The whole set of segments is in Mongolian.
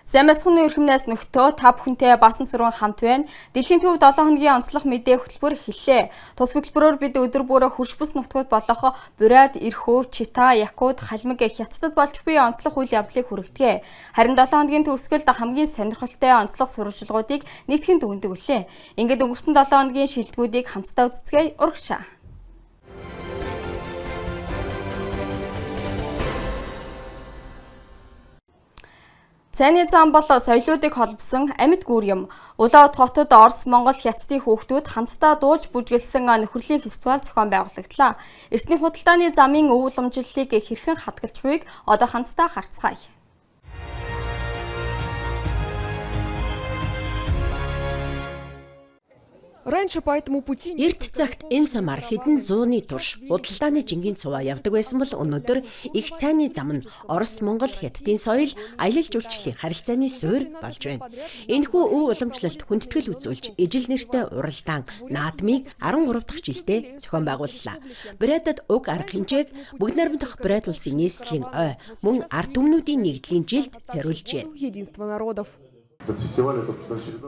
Сайн бацхан өрхөмнөөс нөхдөө та бүхэнтэй басан сүрэн хамт байна. Дэлхийн төв 7 хоногийн онцлог мэдээ хөтөлбөр эхэллээ. Тус хөтөлбөрөөр бид өдөр бүрөө хөрш бус нутгууд болох Бурят, Ирхүү, Чита, Якут, Халмаг, Хятадд болж буй онцлог үйл явдлыг хүргэдэг. Харин 7 хоногийн төгсгөлд хамгийн сонирхолтой онцлог сурвалжлагуудыг нэгтгэн дүгнэдэг үлээ. Ингээд өнгөрсөн 7 хоногийн шилдэгүүдийг хамтдаа үздэцгээе. Урагшаа. Цайны зам бол соёлоодыг холбосон амьд гүүр юм. Улаанбаатар хотод Орос, Монгол, Хятадын хүүхдүүд хамтдаа дуулж бүжгэлсэн нөхөрлийн фестивал зохион байгуулагдлаа. Эртний худалдааны замын өв уламжлалыг хэрхэн хадгалж буйг одоо хамтдаа харцгаая. Эрт цагт энэ замаар хэдэн зууны турш худалдааны жингийн цуваа явдаг байсан бол өнөөдөр их цайны зам нь Орос, Монгол, Хятадын соёл, аялал жуулчлалын харилцааны суурь болж байна. Энэхүү өв уламжлалт хүндэтгэл үзүүлж, ижил нэртэй уралдаан наадмыг 13 дахь жилдээ зохион байгууллаа. Бурятад уг арга хэмжээг Бүгд найрамд дахь Бурят улсын нийслэлийн ой мөн ард түмнүүдийн нэгдлийн жилд зориулжээ.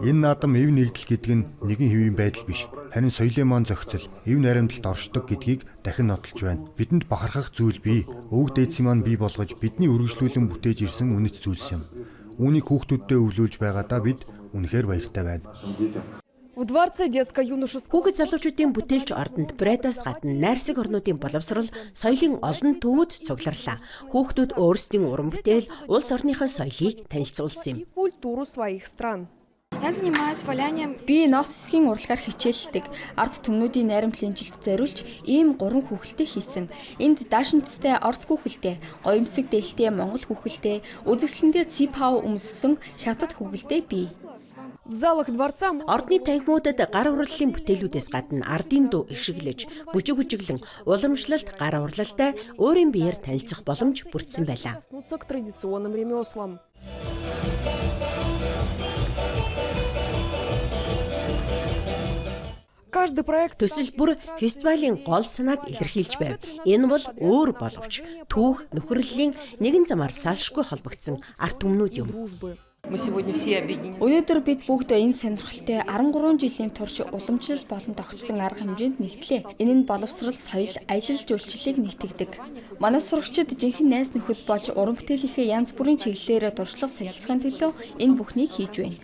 Энэ наадам эв нэгдэл гэдэг нь нэгэн хэвийн байдал биш. Харин соёлын маань зохицол, эв найрамдалд оршдог гэдгийг дахин нотолж байна. Бидэнд бахархах зүйл бий. Өвөг дээдсийн маань бий болгож бидний үргэлжлүүлэн бүтээж ирсэн үнэт зүйлс юм. Үүнийг хүүхдүүддээ өвлүүлж байгаадаа бид үнэхээр баяртай байна. Хүүхэд залуучуудын бүтээлч ордонд Буратаас гадна найрсаг орнуудын боловсрол, соёлын олон төвүүд цугларлаа. Хүүхдүүд өөрсдийн уран бүтээл, улс орныхоо соёлыг танилцуулсан юм. Би ногс эсгийн урлагаар хичээлдэг. Ард түмнүүдийн найрамдлын жилд зориулж ийм 3 хүүхэлтэй хийсэн. Энд даашинцтай Орос хүүхэлтэй, гоёмсог дээлтэй Монгол хүүхэлтэй, үзэсгэлэндээ ципав өмссөн Хятад хүүхэлтэй бий. Ордны танхимуудад гар урлалын бүтээлүүдээс гадна ардын дуу ишиглэж, бүжиглэн, уламжлалт, гар урлалтай өөрийн биеэр танилцах боломж бүрдсэн байлаа. Төсөл бүр фестивалийн гол санааг илэрхийлж байв. Энэ бол өөр боловч түүх, нөхөрлөлийн нэгэн замаар салшгүй холбогдсон ард түмнүүд юм. Өнөөдөр бид бүгд энэ сонирхолтой 13 жилийн турш уламжлал болон тогтсон арга хэмжээнд нэгтлээ. Энэ нь боловсрал, соёл, аялал жуулчлалыг нэгтгэдэг. Манай сурагчид жинхэнэ найз нөхөд болж уран бүтээлийнхээ янз бүрийн чиглэлээр туршлага солилцохын төлөө энэ бүхнийг хийж байна.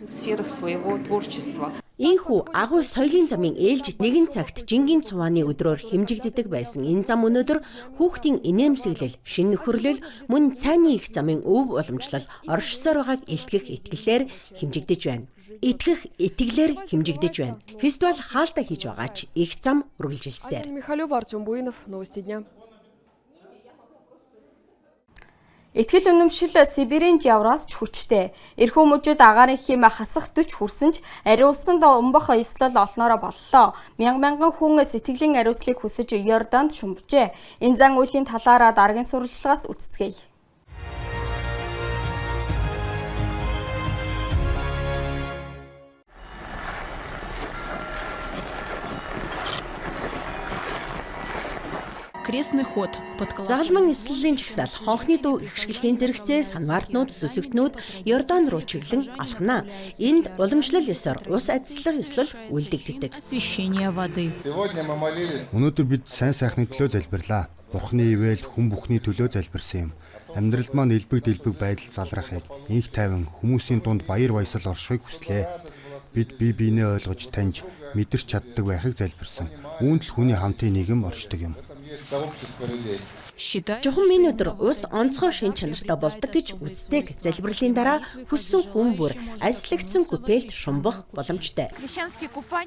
Ийхүү агуу соёлын замын ээлжид нэгэн цагт жингийн цувааны өдрөөр хэмжигддэг байсан энэ зам өнөөдөр хүүхдийн инээмсэглэл, шин нөхөрлөл, мөн цайны их замын өв уламжлал оршсоор байгааг илтгэх итгэлээр хэмжигдэж байна. Итгэх итгэлээр хэмжигдэж байна. Фестивал хаалтаа хийж байгаа ч их зам үргэлжилсээр. Итгэл үнэмшил Сибирийн жавраас ч хүчтэй. Эрхүү мужид агаарын хим хасах 40 хүрсэн ч ариусанд умбах ёслол олноороо боллоо. Мянган хүн сэтгэлийн ариуслыг хүсэж Йорданд шумбжээ. Энэ зан үйлийн талаараа дараагийн сурвалжлагаас үздцгээе. Загалман нислэлийн жагсаал, хонхны дуу ихшгэлхийн зэрэгцээ, санваартнууд, сүсэгтнүүд Йордан руу чиглэн алхана. Энд уламжлал ёсоор ус адислах ёслол үлдэгддэг. Өнөөдөр бид сайн сайхны төлөө залбирлаа. Бурхны ивэл хүн бүхний төлөө залбирсан юм. Амьдралд маань элбэг байдал залрахыг, инх тайван хүмүүсийн дунд баяр баясгал оршихыг хүслээ. Бид бие биенээ ойлгож, таньж, мэдэрч чаддаг байхыг залбирсан. Үүнд л хүний хамтын нийгэм оршдог юм. Жохом минутер ус онцгой шин чанартай болдог гэж үздэг. Залбирлын дараа хүссэн хүн бүр ажислагдсан купелд шумбах боломжтой.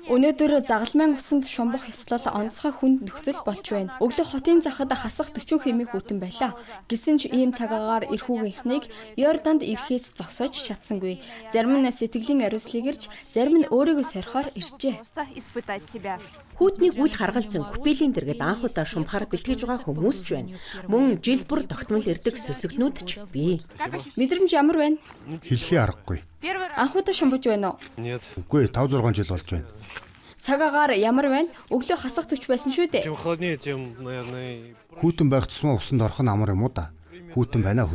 Өнөөдөр загалмайн усанд шумбах ёслол онцгой хүнд нөхцөл болж байна. Өглөө хотын захад хасах 40 хэмээх хүтэн байлаа. Гэсэн ч ийм цагаагаар эрхүүгийнхнийг Йорданд ирэхээс зогсоож чадсангүй. Зарим нь сэтгэлийн ариуслыг ирж, зарим нь өөрийгөө сорихоор иржээ. Хүүтнийг үл харгалзан купелийн дэргэд анх удаа шумбахаар бэлтгэж байгаа хүмүүс ч байна. Мөн жил бүр тогтмол ирдэг сүсэгнүүд ч бий. Мэдрэмж ямар байна? Хэлхий аргагүй. Анх удаа шумбаж байна уу? Үгүй 5-6 жил болж байна. Цагаагаар ямар байна? Өглөө хасах 40 байсан шүү дээ. Хүүтэн байх тусмаа усанд орох нь амар юм уу да? Хүүтэн байна.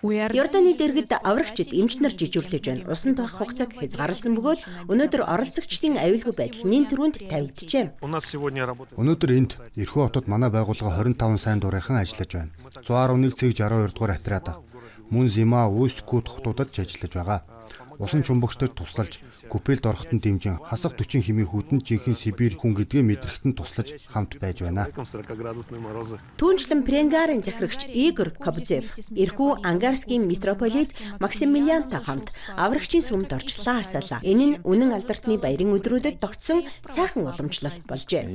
Йорданы дэргэд аврагчид эмчнэр жижүүрлэж байна. Усан тоох хугацааг хязгаарласан бөгөөд өнөөдөр оролцогчдын аюулгүй байдал нэн төрөнд тавигджээ. Өнөөдөр энд Эрхүү хотод манай байгууллага 25 сайн дурынхан ажиллаж байна. 111 цэг 62 дугаар отряд мөн Зима, Усть-Кут хотуудад ажиллаж байгаа. Усан чумбагчдад туслалж, купелд орохтон дэмжин, хасах 40 хэмээ хүүтэнд жинхэнэ Сибирь хүн гэдгээ мэдрэхтэн туслаж хамт байж байна. Түүнчлэн Пренгарын захирагч Игорь Кобзев, Эрхүү Ангарскийн митрополит Максимилиантай хамт аврагчийн сүмд орж лаасаалаа. Энэ нь үнэн алдартны баярын өдрүүдэд тогтсон сайхан уламжлал болжээ.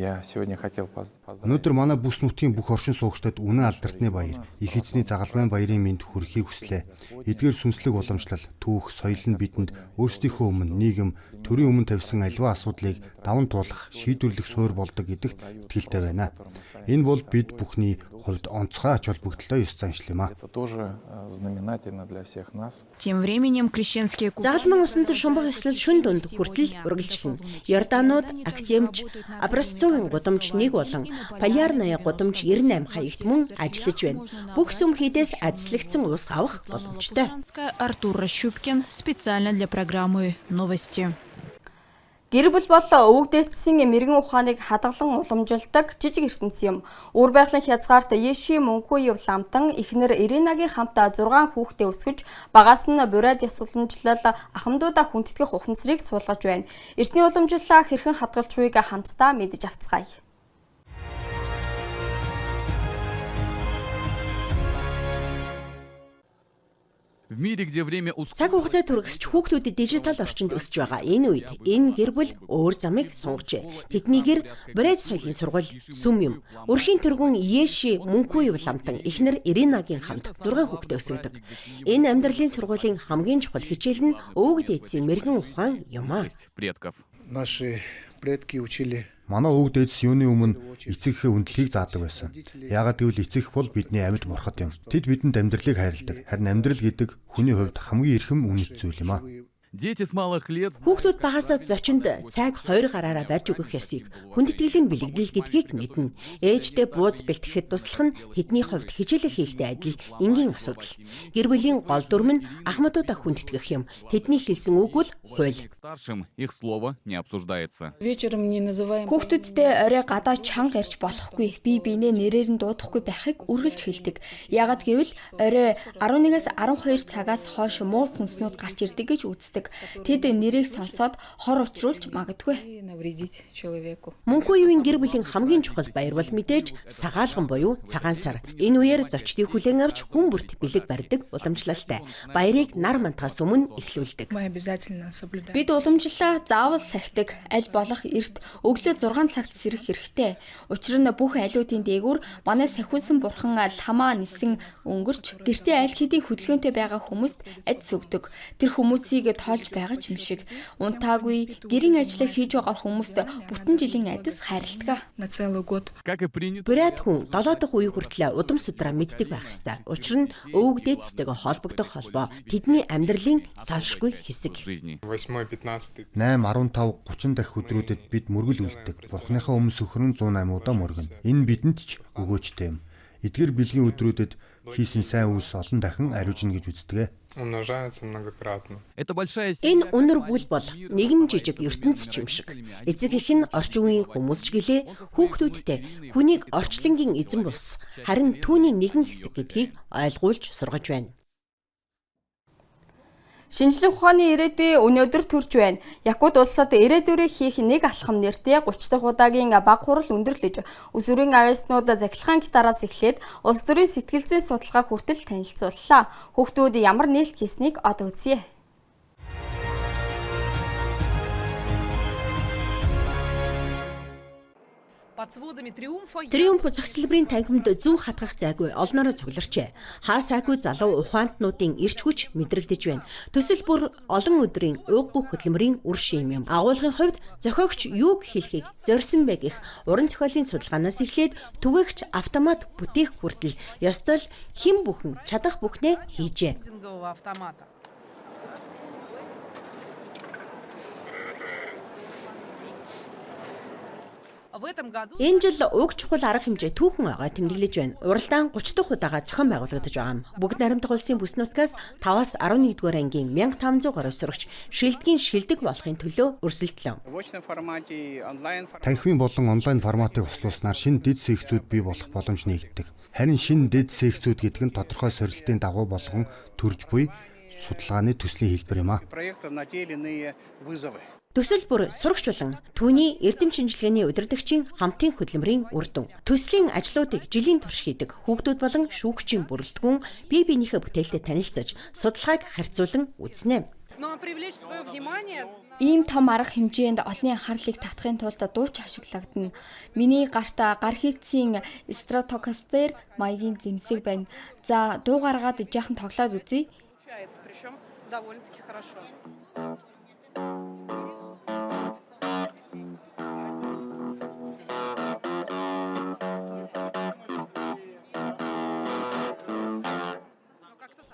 Өнөөдөр манай бүс нутгийн бүх оршин суугчдад үнэн алдартны баяр, их эзний загалмайн баярын мэнд хүрэхийг хүслээ. Эдгээр сүнслэг уламжлал, түүх, соёл нь бидэнд өөрсдийнхөө өмнө нийгэм, төрийн өмнө тавьсан аливаа асуудлыг даван туулах, шийдвэрлэх суурь болдог гэдэгт итгэлтэй байна. Энэ бол бид бүхний хувьд онцгой ач холбогдолтой ёс заншил юм а. Тем временем крещенские Загалмайн усанд шумбаг ёслол шүн дунд хүртэл үргэлжлэнэ. Йорданууд Актемч, Образцовын гудамж 1 болон Полярная гудамж 98 хаягт мөн ажиллаж байна. Бүх сүм хийдээс ажиглагдсан ус авах боломжтой. Артур Рощупкин специально для программы «Новости». Гэр бүл бол өвөг дээдсийн мэрэгэн ухааныг хадгалан уламжилдаг жижиг ертөнц юм. Үр байгалийн хязгаарт Еши Мөнхүүев ламтан эхнэр Иринагийн хамт 6 хүүхдээ өсгөж, багаас нь бурайд ёс уламжлал ахмадуудаа хүндэтгэх ухамсарыг суулгаж байна. Эртний уламжлалаа хэрхэн хадгалж буйг хамтдаа мэдэж авцгаая. Цаг хугацаа түргсч хүүхдүүдэд дижитал орчинд өсөж байгаа энэ үед энэ гэр бүл өөр замыг сонгожээ. Тэдний гэр Бред соёлын сургууль сүм юм. Өрхийн тэргүүн Еши Мөнхүүев ламтан эхнэр Иринагийн хамт 6 хүүхдээ өсгөдөг. Энэ амьдралын сургуулийн хамгийн чухал хичээл нь өвөг дээдсийн мэрэгэн ухаан юм а. Наши предки учили. Манай өвөг дээдс юуны өмнө эцэгхээ хүндлэхийг заадаг байсан. Яагаад гэвэл эцэг бол бидний амьд бурхад юм. Тэд бидэнд амьдралыг хайрладаг. Харин амьдрал гэдэг хүний хувьд хамгийн эрхэм үнэт зүйл юм а. Хүүхдүүд багасаа зочинд цайг 2 гараараа барьж өгөх ёсыг, хүндэтгэлийн бэлэгдэл гэдгийг мэднэ. Ээжтэй бууз бэлтгэхэд туслах нь тэдний хувьд хичээлээ хийхдээ адил энгийн асуудал. Гэр бүлийн гол дүрм нь ахмадуудаа хүндэтгэх юм. Тэдний хэлсэн үг бол хууль. Хүүхдүүдтэй орой гадаа чанга ярьж болохгүй, бие биенээ нэрээр нь дуудахгүй байхыг үргэлж хэлдэг. Яагаад гэвэл орой 11-аас 12 цагаас хойш муус хүнснүүд гарч ирдэг гэж үздэг. Тэд нэрийг сонсоод хор учруулж магадгүй. Мөнхүүевийн гэр бүлийн хамгийн чухал баяр бол мэдээж сагаалган буюу цагаан сар. Энэ үеэр зочдыг хүлээн авч хүн бүрт бэлэг барьдаг уламжлалтай. Баярыг нар мантахаас өмнө эхлүүлдэг. Бид уламжлалаа заавал сахидаг, аль болох эрт өглөө 6 цагт сэрэх хэрэгтэй. Учир нь бүх алиутын дээгүүр манай сахиулсан бурхан ламаа нисэн өнгөрч гэртээ аль хэдийн хөдөлгөөнтэй байгаа хүмүүст адс өгдөг. Тэр хүмүүсийг тоолж байгаа юм шиг. Унтаагүй гэрийн ажлыг хийж байгаа хүмүүст бүтэн жилийн адис хайрладаг. Бурайд хүн 7 дахь үе хүртэл удам судраа мэддэг байх ёстой. Учир нь өвөг дээдстэйгээ холбогдох холбоо тэдний амьдралын салшгүй хэсэг. 8, 15, 30 дахь өдрүүдэд бид мөргөл үлддэг. Бурхныхаа өмнө сөхрөн 108 удаа мөргөнө. Энэ бидэнд ч өгөөжтэй юм. Эдгээр бэлгийн өдрүүдэд хийсэн сайн үйлс олон дахин ариужна гэж үздэг. Энэ өнөр бүл бол нэгэн жижиг ертөнц юм шиг. Эцэг эх нь орчин үеийн хүмүүс ч гэлээ хүүхдүүдтэй хүнийг орчлонгийн эзэн бус, харин түүний нэгэн хэсэг гэдгийг ойлгуулж сургаж байна. Шинжлэх ухааны ирээдүй өнөөдөр төрж байна. Якут улсад ирээдүйрээ хийх нэг алхам нэртэй 30 дахь удаагийн баг хурал өндөрлөж, өсвөрийн авиаснууд захилгаан гитараас эхлээд улс төрийн сэтгэл зүйн судалгааг хүртэл танилцууллаа. Хүүхдүүд ямар нээлт хийснийг одоо үзье. Триумф зохицлбарын танхимд зүүн хатгах зайгүй олноороо цугларчээ. Хаасаагүй залуу ухаантнуудын ирч хүч мэдрэгдэж байна. Төсөл бүр олон өдрийн ууггүй хөдөлмөрийн үр шим юм. Агуулгын хувьд зохиогч юуг хэлхийг зорьсон бэ гэх уран зохиолын судалгаанаас эхлээд түгээгч автомат бүтээх хүртэл ёстол хэн бүхэн чадах бүхнээ хийжээ. Энэ жил уг чухал арга хэмжээ түүхэн байгаа тэмдэглэж байна. Уралдаан 30 дахь удаага зохион байгуулагдаж байгаа юм. Бүгд найрамдах улсын бүс нутгаас 5-аас 11-р ангийн 1500 гаруй сурагч шилдгийн шилдэг болохын төлөө өрсөлдлөө. Танхимын болон онлайн форматыг услуулснаар шинэ дэд сээгцүүд бий болох боломж нэгддэг. Харин шинэ дэд сээгцүүд гэдэг нь тодорхой сорилтын дагуу болгон төрж буй судалгааны төслийн хэлбэр юм а. Төсөл бүр сурагч болон түүний эрдэм шинжилгээний удирдагчийн хамтын хөдөлмөрийн үр дүн. Төслийн ажлуудыг жилийн турш хийдэг хүүхдүүд болон шүүгчийн бүрэлдэхүүн бие биенийхээ бүтээлтэй танилцаж судалгааг харьцуулан үзнэ. Ийм том арга хэмжээнд олонний анхаарлыг татахын тулд дууч ашиглагдана. Миний гарт гар хийцийн стратокастер маягийн зэмсэг байна. За дуу гаргаад жаахан тоглоод үзье.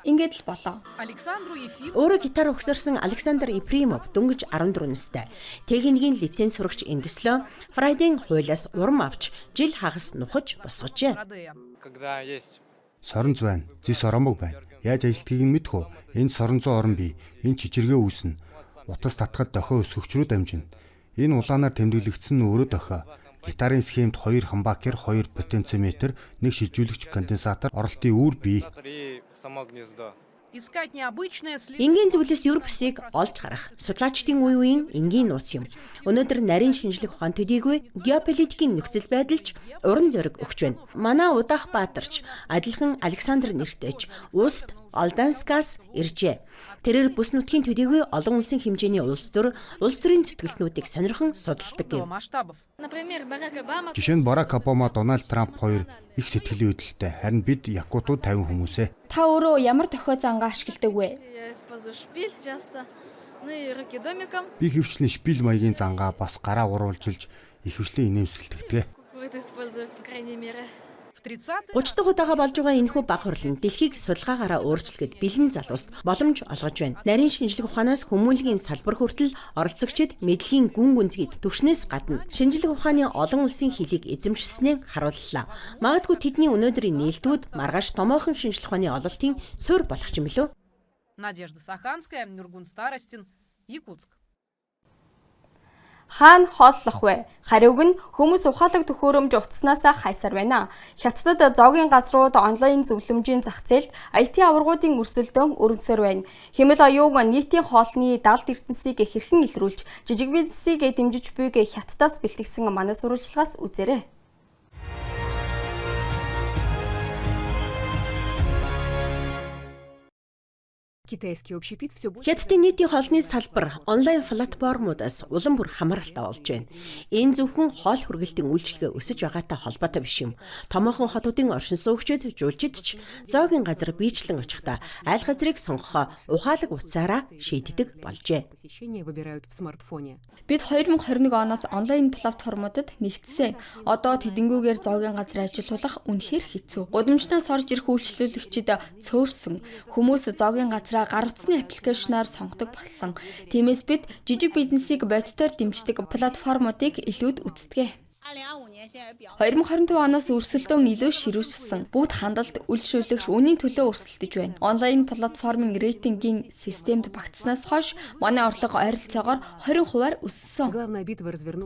Ингээд л болоо. Өөрөө гитар өгсөрсөн Александр Ефремов дөнгөж 14 настай. Техникийн лиценз сурагч энэ төслөө Фрайдийн хуулиас урам авч жил хагас нухаж босгожээ. Соронз байна. Зис оромог байна. Яаж ажилтгийг нь мэдхүү. Энд соронзоо орон бий. Энэ чичиргээ үүснэ. Утас татхад дохио өсгөгч рүү дамжина. Энэ улаанаар тэмдэглэгдсэн нь өөрөө дохио. Гитарын схемд 2 хамбакер, 2 потенциометр, 1 шилжүүлэгч конденсатор, оролтын үүр бий. Энгийн зөвлөс Европсыг олж харах судлаачдын үе үеийн энгийн нууц юм. Өнөөдөр нарийн шинжлэх ухаан төдийгүй геополитикийн нөхцөл байдалч уран зориг өгч байна. Манай Удаах Баатарч адилхан Александр нэртэйч Уст Алданскаас иржээ. Тэрээр бүс нутгийн төдийгүй олон улсын хэмжээний улс төрийн зүтгэлтнүүдийг сонирхон судалдаг юм. Жишээ нь Барак Обама, Дональд Трамп хоёр их сэтгэлийн хөдлөлтэй. Харин бид якутууд 50 хүмүүсээ. Та өөрөө ямар дохио зангаа ашигладаг вэ? Би хөвчлэн шпил маягийн зангаа бас гараа уруулжилж их хвшлийн инээмсэглэдэг. 30 дахь удаага болж байгаа энэхүү баг хурлын дэлхийг судалгаагаараа өөрчлөхөд бэлэн залууст боломж олгож байна. Нарийн шинжлэх ухаанаас хүмүүнлэгийн салбар хүртэл оролцогчид мэдлэгийн гүн гүнзгийд төвшнээс гадна шинжлэх ухааны олон улсын хилийг эзэмшснээ харууллаа. Магадгүй тэдний өнөөдрийн нээлтүүд маргааш томоохон шинжлэх ухааны ололтын суурь болох ч юм билүү? Надежда Саханская, Нургун Старостин, Якутск. Хаана хооллох вэ? Хариуг нь хүмүүс ухаалаг төхөөрөмж утаснаас хайсаар байна. Хятадд зоогийн газрууд онлайн зөвлөмжийн зах зээлд IT аваргуудын өрсөлдөөн өрнөсөр байна. Хэмэл аюуг нийтийн хоолны далд ертөнцийг хэрхэн илрүүлж, жижиг бизнесийг дэмжиж буйг Хятадаас бэлтгэсэн манай сурвалжлагаас үзээрэй. Хятадын нийтийн хоолны салбар онлайн платформудаас улам бүр хамааралтай болж байна. Энэ зөвхөн хоол хүргэлтийн үйлчилгээ өсөж байгаатай холбоотой биш юм. Томоохон хотуудын оршин суугчид, жуулчид ч зоогийн газар биечлэн очихдаа айл газрыг сонгохоо ухаалаг утсаараа шийддэг болжээ. Бид 2021 оноос онлайн платформудад нэгдсэн. Одоо тэдэнгүүгээр зоогийн газар ажилуулах үнэхээр хэцүү. Гудамжнаас орж ирэх үйлчлүүлэгчид цөөрсөн. Хүмүүс зоогийн газар гар утасны аппликейшнаар сонгодог болсон. Тиймээс бид жижиг бизнесийг бодитоор дэмждэг платформуудыг илүүд үздэг. 2022 оноос өрсөлдөөн илүү ширүүжсэн. Бүгд хандлалт, үйлчлүүлэгч үнийн төлөө өрсөлдөж байна. Онлайн платформын рейтингийн системд багтснаас хойш манай орлого ойролцоогоор 20% өссөн.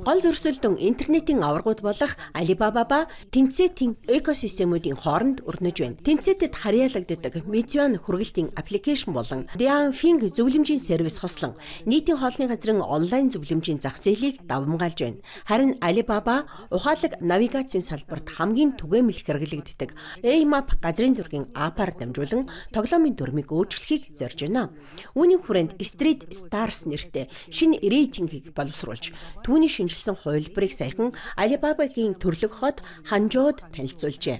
Гол зөрсөлдөөн интернетийн аваргууд болох Alibaba ба Tencent-ийн экосистемүүдийн хооронд өрнөж байна. Tencent-д харьяалагддаг Meituan хүргэлтийн аппликейшн болон Dianfeng зөвлөмжийн сервис хослон нийтийн хоолны газрын онлайн зөвлөмжийн зах зээлийг давамгаалж байна. Харин Alibaba ухаалаг навигацийн салбарт хамгийн түгээмэл хэрэглэгддэг A-Map газрын зургийн аппаар дамжуулан тоглоомын дүрмийг өөрчлөхийг зорж байна. Үүний хүрээнд Street Stars нэртэй шинэ рейтингийг боловсруулж, түүний шинжилсэн хувилбарыг саяхан Alibaba-гийн төрлөг хот Ханчжоуд танилцуулжээ.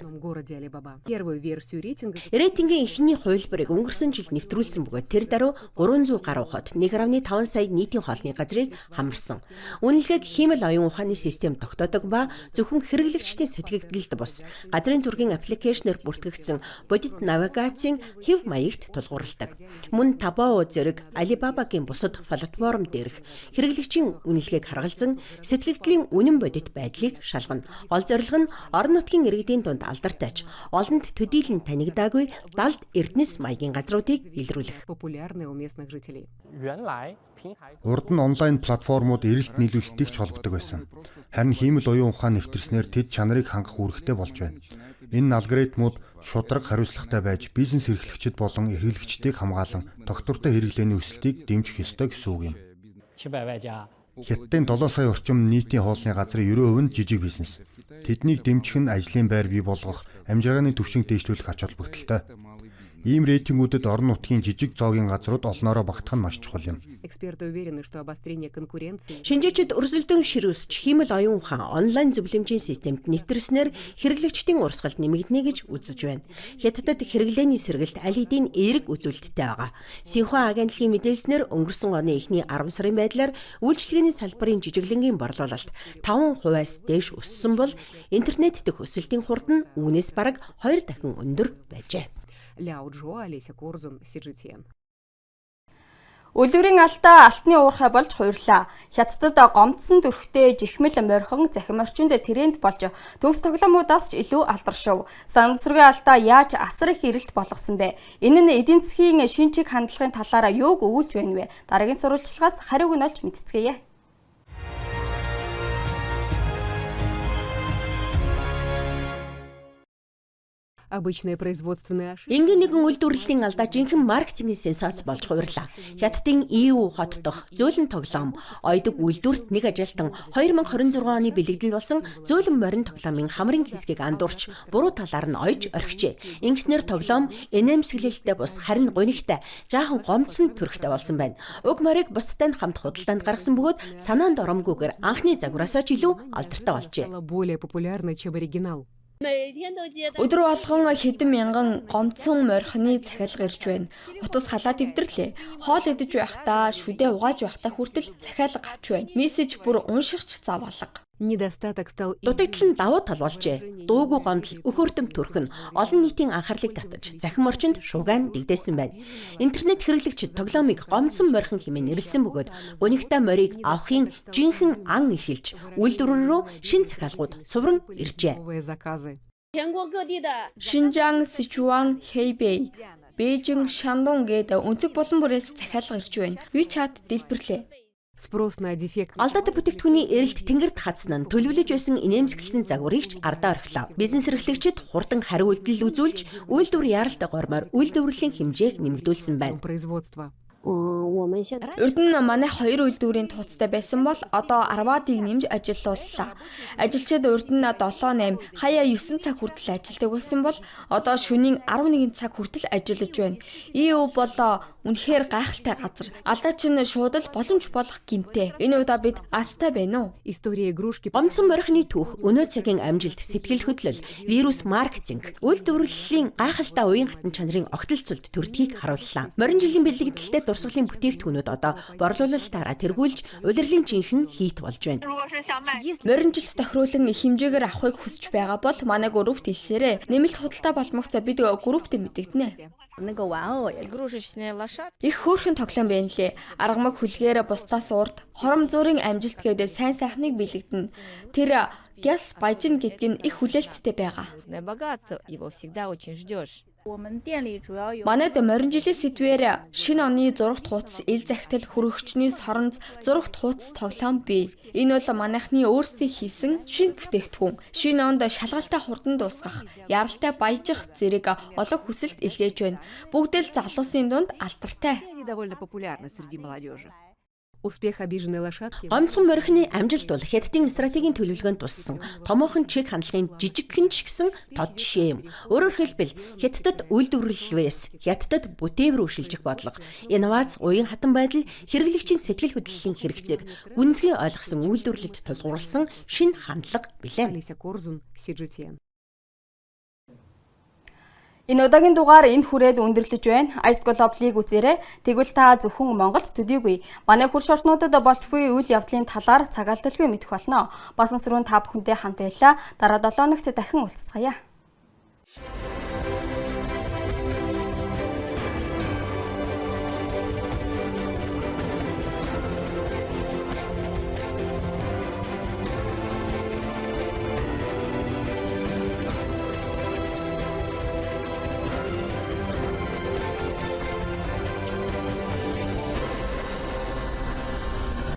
Рейтингийн эхний хувилбарыг өнгөрсөн жил нэвтрүүлсэн бөгөөд тэр даруй 300 гаруй хот 1.5 сая нийтийн хоолны газрыг хамарсан. Үнэлгээг хиймэл оюун ухааны систем тогтоодод тулгуурладаг ба зөвхөн хэрэглэгчдийн сэтгэгдэлд бус газрын зургийн аппликейшнээр бүртгэгдсэн бодит навигацийн хэв маягт тулгуурладаг. Мөн Taobao зэрэг Alibaba-гийн бусад платформ дээрх хэрэглэгчийн үнэлгээг харгалзан сэтгэгдлийн үнэн бодит байдлыг шалгана. Гол зорилго нь орон нутгийн иргэдийн дунд алдартай ч олонд төдийлөн танигдаагүй далд эрдэнэс маягийн газруудыг илрүүлэх. Урд нь онлайн платформуд эрэлт нийлүүлэлтийг ч холбодог байсан. Харин хиймэл оюун ухаан нэвтэрснээр тэд чанарыг хангах үүрэгтэй болж байна. Энэ алгоритмууд шударга хариуцлагатай байж бизнес эрхлэгчид болон эрхлэгчдийг хамгаалан тогтвортой хэрэглээний өсөлтийг дэмжих ёстой гэсэн үг юм. Хятадын 7 сая орчим нийтийн хоолны газрын 90% нь жижиг бизнес. Тэднийг дэмжих нь ажлын байр бий болгох, амжиргааны түвшинг дээшлүүлэх ач холбогдолтой. Ийм рейтингүүдэд орон нутгийн жижиг зоогийн газрууд олноороо багтах нь маш чухал юм. Шинжээчид өрсөлдөөн ширүүсч хиймэл оюун ухаан онлайн зөвлөмжийн системд нэвтэрснээр хэрэглэгчдийн урсгалд нэмэгдэнэ гэж үзэж байна. Хятадд хэрэглээний сэргэлт аль хэдийн эерэг үзүүлэлттэй байгаа. Синхуа агентлагийн мэдээлснээр өнгөрсөн оны эхний 10 сарын байдлаар үйлчилгээний салбарын жижиглэнгийн борлуулалт 5%-аас дээш өссөн бол интернет дэх өсөлтийн хурд нь үүнээс бараг 2 дахин өндөр байжээ. Үлгэрийн алдаа алтны уурхай болж хуйрлаа. Хятадд гомдсон төрхтэй жихмэл морхон захим орчинд тренд болж төгс тоглоомудаас ч илүү алдаршив. Санамсргийн алдаа яаж асар их эрэлт болгосон бэ? Энэ нь эдийн засгийн шинжиг хандлагын талаараа юуг өгүүлж байна вэ? Дараагийн сурвалжлагаас хариуг нь олж мэдцгээе. Ингийн нэгэн үйлдвэрлэлийн алдаа жинхэнэ маркетингийн сенсац болж хуйрлаа. Хятадын EU хот дох зөөлөн тоглоом ойдог үйлдвэрт нэг ажилтан 2026 оны бэлэгдэл болсон зөөлөн морин тоглоомын хамрын хэсгийг андуурч буруу талаар нь ойж орхижээ. Ингэснээр тоглоом инээмсэглэлтэй бус харин гунигтай жаахан гомдсон төрхтэй болсон байна. Уг морийг бусдтай нь хамт худалдаанд гаргасан бөгөөд санаанд оромгүйгээр анхны загвараасаа ч илүү алдартай болжээ. Өдөр болгон хэдэн мянган гомдсон морхины захиалга ирж байна. Утас халаад дэвдэрлээ. Хоол идэж байхдаа, шүдээ угааж байхдаа хүртэл захиалга авч байна. Мессеж бүр уншихч завалга. Дутагдал нь давуу тал болжээ. Дуугүй гомдол, өхөөртөм төрх нь олон нийтийн анхаарлыг татаж захим орчинд шуугиан дэгдээсэн байна. Интернет хэрэглэгчид тоглоомыг гомдсон морхон хэмээн нэрлсэн бөгөөд гунигтай морийг авахын жинхэнэ ан эхэлж үйлдвэр рүү шин захиалгууд цувран иржээ. Шинжаан, Сычуан, Хэйбэй, Бээжин, Шандун гээд өнцөг болон бүрээс захиалга ирж байна. WeChat дэлбэрлээ. Алдаатай бүтээгдэхүүний эрэлт тэнгэрд хадсан нь төлөвлөж байсан инээмсэглэсэн загварыг ч ардаа орхилоо. Бизнес эрхлэгчид хурдан хариу үйлдэл үзүүлж үйлдвэр яаралтай гормоор үйлдвэрлэлийн хэмжээг нэмэгдүүлсэн байна. Урд нь манай 2 үйлдвэрийн тууцтай байсан бол одоо 10-ыг нэмж ажиллууллаа. Ажилчид урд нь 7-8 хаяа 9 цаг хүртэл ажилладаг байсан бол одоо шөнийн 11 цаг хүртэл ажиллаж байна. EU бол үнэхээр гайхалтай газар. Алдаа чинь шууд л боломж болох гэмтэй. Энэ удаа бид азтай байна уу? Гомдсон морхины түүх, өнөө цагийн амжилт, сэтгэл хөдлөл, вирус маркетинг, үйлдвэрлэлийн гайхалтай уян хатан чанарын огтлцолд төрдгийг харууллаа. Морин жилийн бэлэгдэлтэй дурсгалын бүтээгдэхүүнүүд одоо борлуулалтаараа тэргүүлж улирлын жинхэнэ хийт болж байна. Моринжилт тохируулан хэмжээгээр авахыг хүсэж байгаа бол манай группт хэлсээрээ. Нэмэлт худалдаа болмогцоо бид группт мэдэгдэнэ. Их хөөрхөн тоглоом байна лээ. Аргамаг хүлгээр бусдаас урд хором зуурын амжилт гэдэг сайн сайхныг бэлэгдэнэ. Тэр гяс баяжин гэдэг нь их хүлээлттэй байгаа. Манайд морин жилийн сэдвээр шинэ оны зурагт хуудас ил захидал хөрөгчний соронз зурагт хуудас тоглоом бий. Энэ бол манайхны өөрсдийн хийсэн шинэ бүтээгдэхүүн. Шинэ онд шалгалтай хурдан дуусгах, яралтай баяжих зэрэг олон хүсэлт илгээж байна. Бүгд л залуусын дунд алдартай. Гомдсон морхины амжилт бол Хятадын стратегийн төлөвлөгөөнд туссан томоохон чиг хандлагын жижигхэн ч гэсэн тод жишээ юм. Өөрөөр хэлбэл Хятадд үйлдвэрлэлээс Хятадд бүтээвэр шилжих бодлого, инновац, уян хатан байдал, хэрэглэгчийн сэтгэл хөдлөлийн хэрэгцээг гүнзгий ойлгосон үйлдвэрлэлд тулгуурласан шинэ хандлага билээ. Энэ удаагийн дугаар энд хүрээд өндөрлөж байна. Ice Global-ыг үзээрэй. Тэгвэл та зөвхөн Монголд төдийгүй манай хурш орчнуудад болж буй үйл явдлын талаар цагаалталгүй мэдэх болно. Басан сүрүүн та бүхэнтэй хамт байлаа. Дараа 7 өнөخت дахин уулзцгаая.